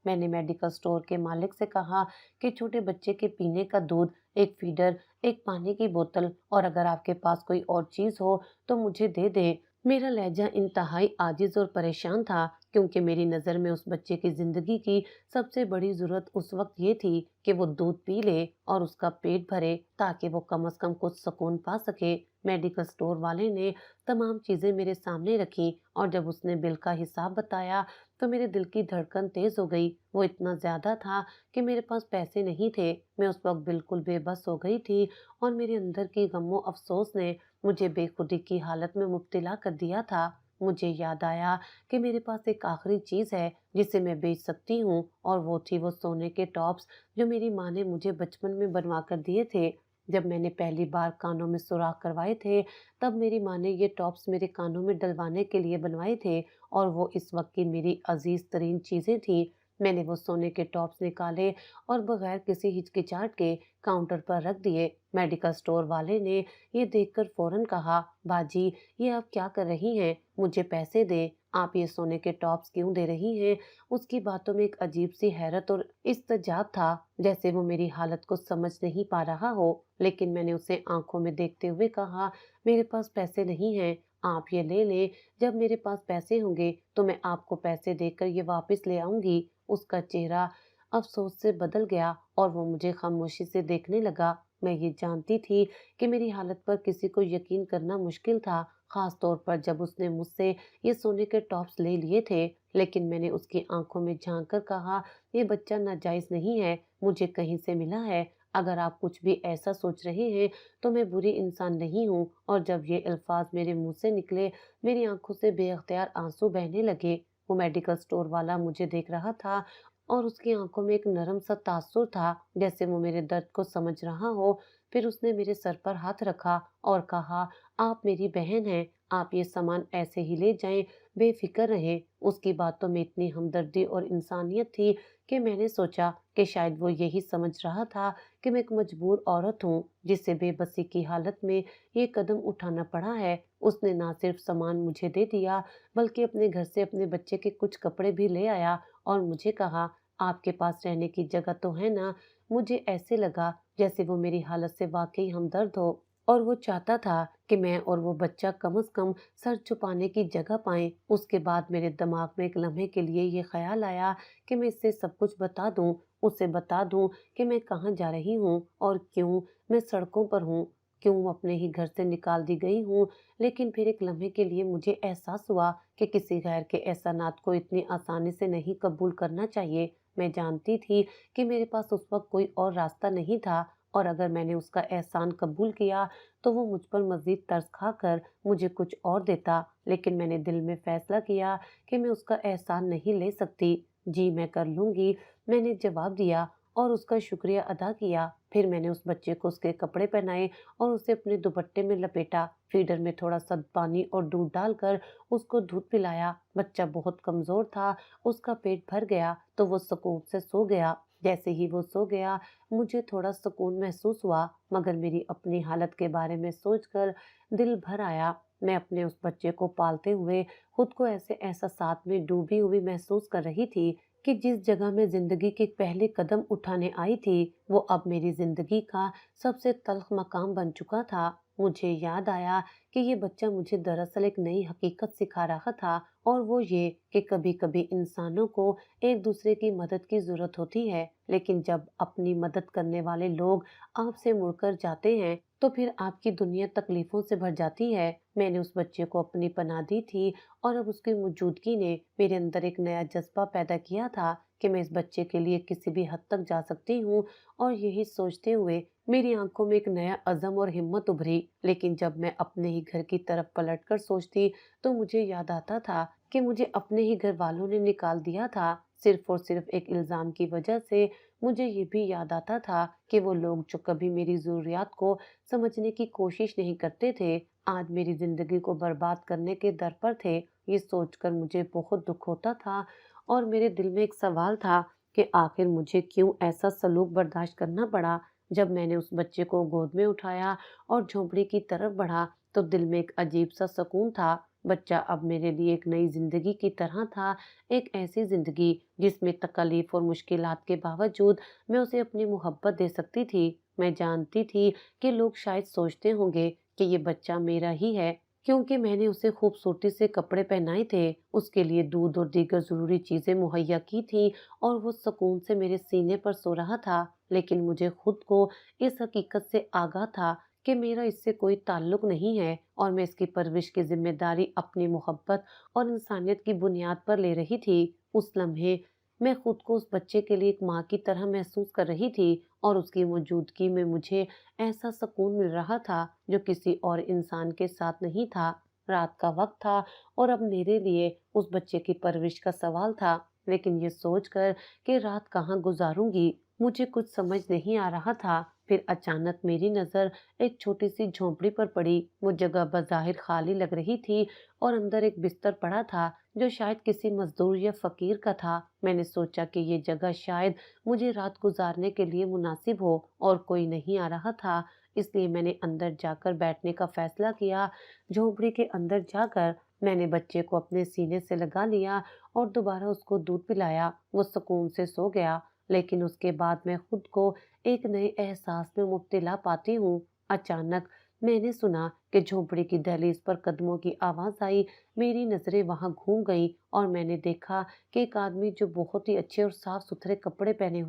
मैंने मेडिकल स्टोर के मालिक से कहा कि छोटे बच्चे के पीने का दूध, एक फीडर, एक पानी की बोतल, और अगर आपके पास कोई और चीज हो तो मुझे दे दे। मेरा लहजा इंतहाई आजिज और परेशान था, क्योंकि मेरी नज़र में उस बच्चे की जिंदगी की सबसे बड़ी जरूरत उस वक्त ये थी कि वो दूध पी ले और उसका पेट भरे, ताकि वो कम से कम कुछ सुकून पा सके। मेडिकल स्टोर वाले ने तमाम चीजें मेरे सामने रखी, और जब उसने बिल का हिसाब बताया तो मेरे दिल की धड़कन तेज हो गई। वो इतना ज्यादा था कि मेरे पास पैसे नहीं थे। मैं उस वक्त बिल्कुल बेबस हो गई थी, और मेरे अंदर की गमो अफसोस ने मुझे बेखुदी की हालत में मुब्तला कर दिया था। मुझे याद आया कि मेरे पास एक आखिरी चीज है जिसे मैं बेच सकती हूँ, और वो थी वो सोने के टॉप्स जो मेरी माँ ने मुझे बचपन में बनवा कर दिए थे। जब मैंने पहली बार कानों में सुराख करवाए थे, तब मेरी माँ ने ये टॉप्स मेरे कानों में डलवाने के लिए बनवाए थे, और वो इस वक्त की मेरी अजीज तरीन चीजें थी। मैंने वो सोने के टॉप्स निकाले और बगैर किसी हिचकिचाहट के काउंटर पर रख दिए। मेडिकल स्टोर वाले ने ये देखकर फौरन कहा, बाजी, ये आप क्या कर रही हैं? मुझे पैसे दें। आप ये सोने के टॉप्स क्यों दे रही हैं? उसकी बातों में एक अजीब सी हैरत और इस्तजाब था, जैसे वो मेरी हालत को समझ नहीं पा रहा हो। लेकिन मैंने उसे आंखों में देखते हुए कहा, मेरे पास पैसे नहीं हैं, आप ये ले लें। जब मेरे पास पैसे होंगे तो मैं आपको पैसे देकर ये वापस ले आऊंगी। उसका चेहरा अफसोस से बदल गया और वो मुझे खामोशी से देखने लगा। मैं ये जानती थी कि मेरी हालत पर किसी को यकीन करना मुश्किल था, खास तौर पर जब उसने मुझसे ये सोने के टॉप्स ले लिए थे। लेकिन मैंने उसकी आंखों में झांक कर कहा, ये बच्चा नाजायज नहीं है, मुझे कहीं से मिला है। अगर आप कुछ भी ऐसा सोच रहे हैं तो मैं बुरी इंसान नहीं हूँ। और जब ये अल्फाज मेरे मुंह से निकले, मेरी आंखों से बेअख्तियार आंसू बहने लगे। वो मेडिकल स्टोर वाला मुझे देख रहा था, और उसकी आंखों में एक नरम सा तासुर था, जैसे वो मेरे दर्द को समझ रहा हो। फिर उसने मेरे सर पर हाथ रखा और कहा, आप मेरी बहन हैं, आप ये सामान ऐसे ही ले जाएं, बेफिक्र रहें। उसकी बातों में इतनी हमदर्दी और इंसानियत थी कि मैंने सोचा कि शायद वो यही समझ रहा था कि मैं एक मजबूर औरत हूँ, जिसे बेबसी की हालत में ये कदम उठाना पड़ा है। उसने ना सिर्फ सामान मुझे दे दिया, बल्कि अपने घर से अपने बच्चे के कुछ कपड़े भी ले आया और मुझे कहा, आपके पास रहने की जगह तो है ना? मुझे ऐसे लगा जैसे वो मेरी हालत से वाकई हमदर्द हो, और वो चाहता था कि मैं और वो बच्चा कम से कम सर छुपाने की जगह पाएं। उसके बाद मेरे दिमाग में एक लम्हे के लिए ये ख्याल आया कि मैं इससे सब कुछ बता दूं, उसे बता दूं कि मैं कहाँ जा रही हूँ और क्यों मैं सड़कों पर हूँ, क्यों अपने ही घर से निकाल दी गई हूँ। लेकिन फिर एक लम्हे के लिए मुझे एहसास हुआ कि किसी गैर के एहसानात को इतनी आसानी से नहीं कबूल करना चाहिए। मैं जानती थी कि मेरे पास उस वक्त कोई और रास्ता नहीं था, और अगर मैंने उसका एहसान कबूल किया तो वो मुझ पर मजीद तरस खाकर मुझे कुछ और देता। लेकिन मैंने दिल में फैसला किया कि मैं उसका एहसान नहीं ले सकती। जी, मैं कर लूंगी, मैंने जवाब दिया और उसका शुक्रिया अदा किया। फिर मैंने उस बच्चे को उसके कपड़े पहनाए और उसे अपने दुपट्टे में लपेटा। फीडर में थोड़ा सा पानी और दूध डालकर उसको दूध पिलाया। बच्चा बहुत कमजोर था, उसका पेट भर गया तो वो सुकून से सो गया। जैसे ही वो सो गया, मुझे थोड़ा सुकून महसूस हुआ, मगर मेरी अपनी हालत के बारे में सोचकर दिल भर आया। मैं अपने उस बच्चे को पालते हुए खुद को ऐसे एहसासात में डूबी हुई महसूस कर रही थी कि जिस जगह मैं जिंदगी के पहले कदम उठाने आई थी, वो अब मेरी जिंदगी का सबसे तल्ख मकाम बन चुका था। मुझे याद आया कि ये बच्चा मुझे दरअसल एक नई हकीकत सिखा रहा था, और वो ये कि कभी-कभी इंसानों को एक दूसरे की मदद की जरूरत होती है, लेकिन जब अपनी मदद करने वाले लोग आपसे मुड़कर जाते हैं तो फिर आपकी दुनिया तकलीफों से भर जाती है। मैंने उस बच्चे को अपनी पनाह दी थी, और अब उसकी मौजूदगी ने मेरे अंदर एक नया जज्बा पैदा किया था कि मैं इस बच्चे के लिए किसी भी हद तक जा सकती हूँ। और यही सोचते हुए मेरी आंखों में एक नया अज़म और हिम्मत उभरी। लेकिन जब मैं अपने ही घर की तरफ पलटकर सोचती तो मुझे याद आता था कि मुझे अपने ही घर वालों ने निकाल दिया था, सिर्फ और सिर्फ एक इल्जाम की वजह से। मुझे ये भी याद आता था कि वो लोग जो कभी मेरी जरूरियात को समझने की कोशिश नहीं करते थे, आज मेरी जिंदगी को बर्बाद करने के दर पर थे। ये सोचकर मुझे बहुत दुख होता था, और मेरे दिल में एक सवाल था कि आखिर मुझे क्यों ऐसा सलूक बर्दाश्त करना पड़ा। जब मैंने उस बच्चे को गोद में उठाया और झोंपड़ी की तरफ बढ़ा तो दिल में एक अजीब सा सुकून था। बच्चा अब मेरे लिए एक नई जिंदगी की तरह था, एक ऐसी जिंदगी जिसमें तकलीफ और मुश्किलात के बावजूद मैं उसे अपनी मोहब्बत दे सकती थी। मैं जानती थी कि लोग शायद सोचते होंगे कि ये बच्चा मेरा ही है, क्योंकि मैंने उसे खूबसूरती से कपड़े पहनाए थे, उसके लिए दूध और दीगर जरूरी चीजें मुहैया की थी, और वो सुकून से मेरे सीने पर सो रहा था। लेकिन मुझे खुद को इस हकीकत से आगाह था कि मेरा इससे कोई ताल्लुक नहीं है, और मैं इसकी परवरिश की जिम्मेदारी अपनी मोहब्बत और इंसानियत की बुनियाद पर ले रही थी। उस लम्हे मैं खुद को उस बच्चे के लिए एक माँ की तरह महसूस कर रही थी, और उसकी मौजूदगी में मुझे ऐसा सुकून मिल रहा था जो किसी और इंसान के साथ नहीं था। रात का वक्त था, और अब मेरे लिए उस बच्चे की परवरिश का सवाल था। लेकिन ये सोचकर कि रात कहाँ गुजारूंगी, मुझे कुछ समझ नहीं आ रहा था। फिर अचानक मेरी नजर एक छोटी सी झोंपड़ी पर पड़ी। वो जगह बज़ाहिर खाली लग रही थी, और अंदर एक बिस्तर पड़ा था जो शायद किसी मजदूर या फकीर का था। मैंने सोचा कि ये जगह शायद मुझे रात गुजारने के लिए मुनासिब हो, और कोई नहीं आ रहा था, इसलिए मैंने अंदर जाकर बैठने का फैसला किया। झोंपड़ी के अंदर जाकर मैंने बच्चे को अपने सीने से लगा लिया और दोबारा उसको दूध पिलाया। वो सुकून से सो गया। लेकिन उसके बाद मैं खुद को एक नए एहसास में मुब्तला पाती हूँ। अचानक मैंने सुना कि झोपड़ी की दहलीज पर कदमों की आवाज आई। मेरी नजरें वहां घूम गईं, और मैंने देखा कि एक आदमी जो बहुत ही अच्छे और साफ सुथरे कपड़े पहने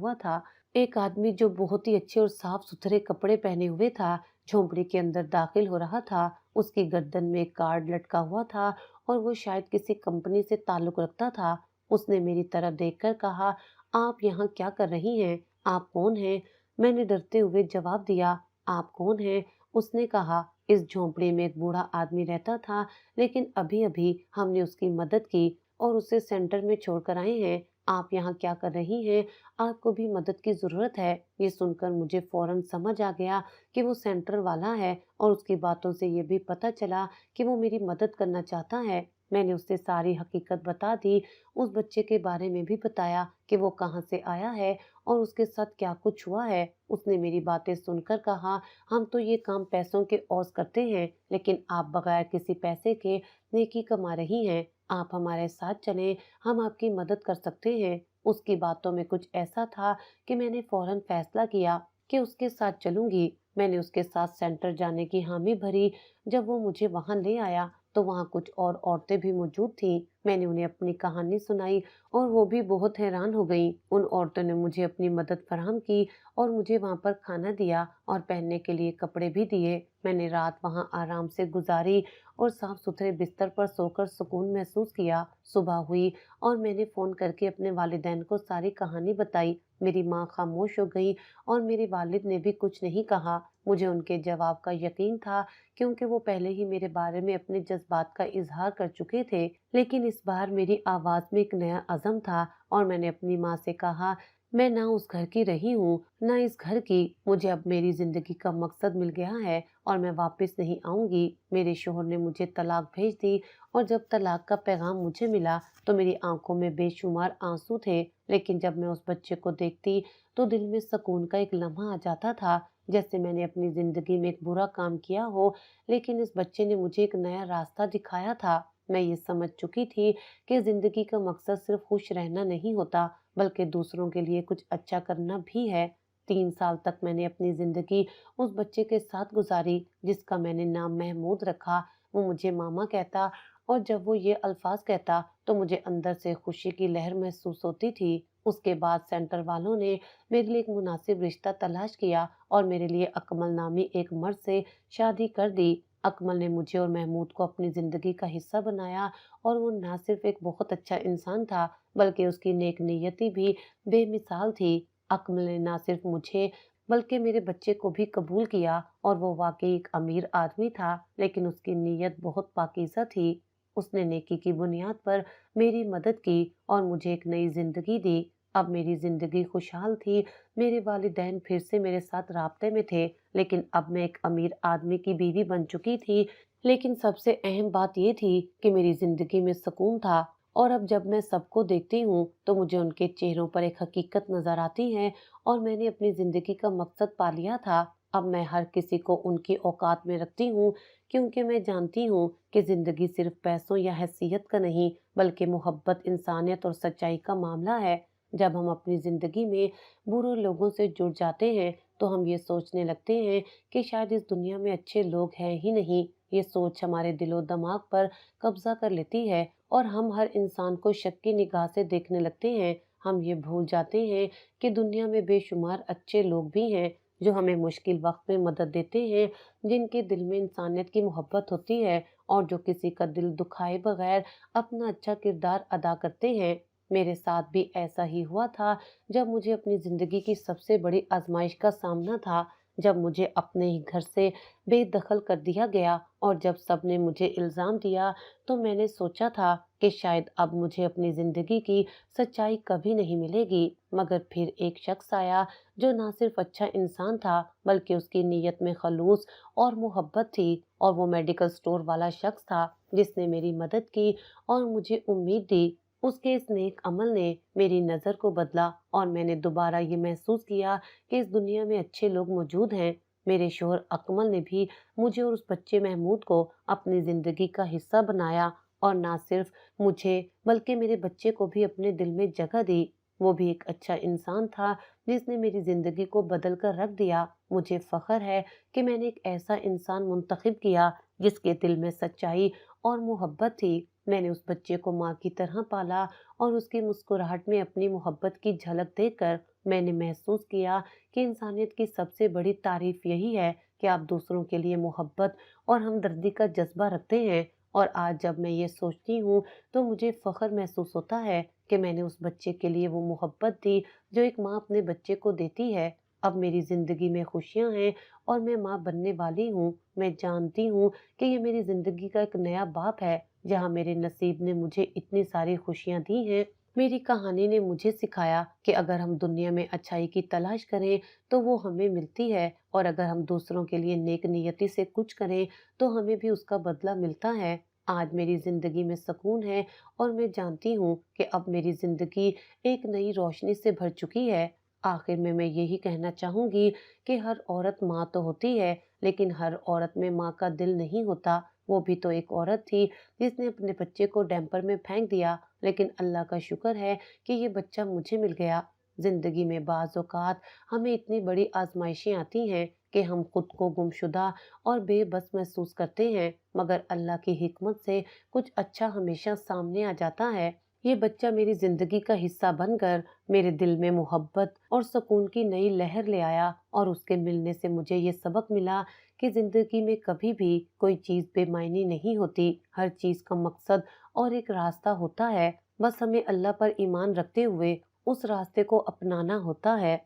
हुए था, झोंपड़ी के अंदर दाखिल हो रहा था। उसकी गर्दन में एक कार्ड लटका हुआ था, और वो शायद किसी कंपनी से ताल्लुक रखता था। उसने मेरी तरफ देखकर कहा, आप यहाँ क्या कर रही हैं? आप कौन हैं? मैंने डरते हुए जवाब दिया, आप कौन हैं? उसने कहा, इस झोंपड़ी में एक बूढ़ा आदमी रहता था, लेकिन अभी अभी हमने उसकी मदद की और उसे सेंटर में छोड़कर आए हैं। आप यहाँ क्या कर रही हैं? आपको भी मदद की जरूरत है। ये सुनकर मुझे फौरन समझ आ गया कि वो सेंटर वाला है, और उसकी बातों से ये भी पता चला कि वो मेरी मदद करना चाहता है। मैंने उससे सारी हकीकत बता दी, उस बच्चे के बारे में भी बताया कि वो कहाँ से आया है और उसके साथ क्या कुछ हुआ है। उसने मेरी बातें सुनकर कहा, हम तो ये काम पैसों के औस करते हैं, लेकिन आप बगैर किसी पैसे के नेकी कमा रही हैं। आप हमारे साथ चलें, हम आपकी मदद कर सकते हैं। उसकी बातों में कुछ ऐसा था कि मैंने फौरन फैसला किया कि उसके साथ चलूंगी। मैंने उसके साथ सेंटर जाने की हामी भरी। जब वो मुझे वहां ले आया तो वहाँ कुछ और औरतें भी मौजूद थीं। मैंने उन्हें अपनी कहानी सुनाई और वो भी बहुत हैरान हो गईं। उन औरतों ने मुझे अपनी मदद फराहम की और मुझे वहाँ पर खाना दिया और पहनने के लिए कपड़े भी दिए। मैंने रात वहाँ आराम से गुजारी और साफ-सुथरे बिस्तर पर सोकर सुकून महसूस किया। सुबह हुई और मैंने फ़ोन करके अपने वालिदैन को सारी कहानी बताई। मेरी माँ खामोश हो गई और मेरे वालिद ने भी कुछ नहीं कहा। मुझे उनके जवाब का यकीन था क्योंकि वो पहले ही मेरे बारे में अपने जज़्बात का इज़हार कर चुके थे। लेकिन इस बार मेरी आवाज़ में एक नया अज़म था और मैंने अपनी माँ से कहा, मैं ना उस घर की रही हूँ, ना इस घर की। मुझे अब मेरी ज़िंदगी का मकसद मिल गया है और मैं वापस नहीं आऊँगी। मेरे शौहर ने मुझे तलाक भेज दी और जब तलाक का पैगाम मुझे मिला तो मेरी आँखों में बेशुमार आँसू थे। लेकिन जब मैं उस बच्चे को देखती तो दिल में सुकून का एक लम्हा आ जाता था, जैसे मैंने अपनी ज़िंदगी में एक बुरा काम किया हो, लेकिन इस बच्चे ने मुझे एक नया रास्ता दिखाया था। मैं ये समझ चुकी थी कि ज़िंदगी का मकसद सिर्फ खुश रहना नहीं होता, बल्कि दूसरों के लिए कुछ अच्छा करना भी है। 3 साल तक मैंने अपनी ज़िंदगी उस बच्चे के साथ गुज़ारी, जिसका मैंने नाम महमूद रखा। वो मुझे मामा कहता और जब वो ये अल्फ़ाज़ कहता, तो मुझे अंदर से खुशी की लहर महसूस होती थी। उसके बाद सेंटर वालों ने मेरे लिए एक मुनासिब रिश्ता तलाश किया और मेरे लिए अकमल नामी एक मर्द से शादी कर दी। अकमल ने मुझे और महमूद को अपनी ज़िंदगी का हिस्सा बनाया और वो ना सिर्फ एक बहुत अच्छा इंसान था, बल्कि उसकी नेक नीयती भी बेमिसाल थी। अकमल ने ना सिर्फ मुझे बल्कि मेरे बच्चे को भी कबूल किया और वो वाकई एक अमीर आदमी था, लेकिन उसकी नीयत बहुत पाकीज़ा थी। उसने नेकी की बुनियाद पर मेरी मदद की और मुझे एक नई ज़िंदगी दी। अब मेरी ज़िंदगी खुशहाल थी, मेरे वालिदैन फिर से मेरे साथ राब्ते में थे, लेकिन अब मैं एक अमीर आदमी की बीवी बन चुकी थी। लेकिन सबसे अहम बात ये थी कि मेरी ज़िंदगी में सुकून था और अब जब मैं सबको देखती हूँ, तो मुझे उनके चेहरों पर एक हकीकत नज़र आती है और मैंने अपनी ज़िंदगी का मकसद पा लिया था। अब मैं हर किसी को उनकी औकात में रखती हूँ, क्योंकि मैं जानती हूँ कि ज़िंदगी सिर्फ पैसों या हैसियत का नहीं, बल्कि मोहब्बत, इंसानियत और सच्चाई का मामला है। जब हम अपनी ज़िंदगी में बुरे लोगों से जुड़ जाते हैं, तो हम ये सोचने लगते हैं कि शायद इस दुनिया में अच्छे लोग हैं ही नहीं। ये सोच हमारे दिलो दिमाग पर कब्जा कर लेती है और हम हर इंसान को शक की निगाह से देखने लगते हैं। हम ये भूल जाते हैं कि दुनिया में बेशुमार अच्छे लोग भी हैं, जो हमें मुश्किल वक्त में मदद देते हैं, जिनके दिल में इंसानियत की मोहब्बत होती है और जो किसी का दिल दुखाए बगैर अपना अच्छा किरदार अदा करते हैं। मेरे साथ भी ऐसा ही हुआ था जब मुझे अपनी ज़िंदगी की सबसे बड़ी आज़माइश का सामना था, जब मुझे अपने ही घर से बेदखल कर दिया गया और जब सबने मुझे इल्ज़ाम दिया, तो मैंने सोचा था कि शायद अब मुझे अपनी ज़िंदगी की सच्चाई कभी नहीं मिलेगी। मगर फिर एक शख्स आया जो ना सिर्फ अच्छा इंसान था, बल्कि उसकी नीयत में खलूस और मोहब्बत थी, और वो मेडिकल स्टोर वाला शख्स था जिसने मेरी मदद की और मुझे उम्मीद दी। उसके इस नेक अमल ने मेरी नज़र को बदला और मैंने दोबारा ये महसूस किया कि इस दुनिया में अच्छे लोग मौजूद हैं। मेरे शौहर अकमल ने भी मुझे और उस बच्चे महमूद को अपनी ज़िंदगी का हिस्सा बनाया और ना सिर्फ मुझे बल्कि मेरे बच्चे को भी अपने दिल में जगह दी। वो भी एक अच्छा इंसान था जिसने मेरी ज़िंदगी को बदल कर रख दिया। मुझे फ़ख्र है कि मैंने एक ऐसा इंसान मुंतखब किया जिसके दिल में सच्चाई और मोहब्बत थी। मैंने उस बच्चे को माँ की तरह पाला और उसकी मुस्कुराहट में अपनी मोहब्बत की झलक देखकर मैंने महसूस किया कि इंसानियत की सबसे बड़ी तारीफ यही है कि आप दूसरों के लिए मोहब्बत और हमदर्दी का जज्बा रखते हैं। और आज जब मैं ये सोचती हूँ तो मुझे फ़ख्र महसूस होता है कि मैंने उस बच्चे के लिए वो मोहब्बत दी जो एक माँ अपने बच्चे को देती है। अब मेरी ज़िंदगी में खुशियाँ हैं और मैं माँ बनने वाली हूँ। मैं जानती हूँ कि ये मेरी ज़िंदगी का एक नया बाप है, जहाँ मेरे नसीब ने मुझे इतनी सारी खुशियाँ दी हैं। मेरी कहानी ने मुझे सिखाया कि अगर हम दुनिया में अच्छाई की तलाश करें तो वो हमें मिलती है, और अगर हम दूसरों के लिए नेक नियति से कुछ करें तो हमें भी उसका बदला मिलता है। आज मेरी ज़िंदगी में सुकून है और मैं जानती हूँ कि अब मेरी ज़िंदगी एक नई रोशनी से भर चुकी है। आखिर में मैं यही कहना चाहूँगी कि हर औरत माँ तो होती है, लेकिन हर औरत में माँ का दिल नहीं होता। वो भी तो एक औरत थी जिसने अपने बच्चे को डैम्पर में फेंक दिया, लेकिन अल्लाह का शुक्र है कि ये बच्चा मुझे मिल गया। ज़िंदगी में बाज़ औक़ात हमें इतनी बड़ी आज़माइशें आती हैं کہ ہم خود کو گمشدہ اور بے بس محسوس کرتے ہیں، مگر اللہ کی حکمت سے کچھ اچھا ہمیشہ سامنے آ جاتا ہے۔ یہ بچہ میری زندگی کا حصہ بن کر میرے دل میں محبت اور سکون کی نئی لہر لے آیا، اور اس کے ملنے سے مجھے یہ سبق ملا کہ زندگی میں کبھی بھی کوئی چیز بے معنی نہیں ہوتی، ہر چیز کا مقصد اور ایک راستہ ہوتا ہے، بس ہمیں اللہ پر ایمان رکھتے ہوئے اس راستے کو اپنانا ہوتا ہے۔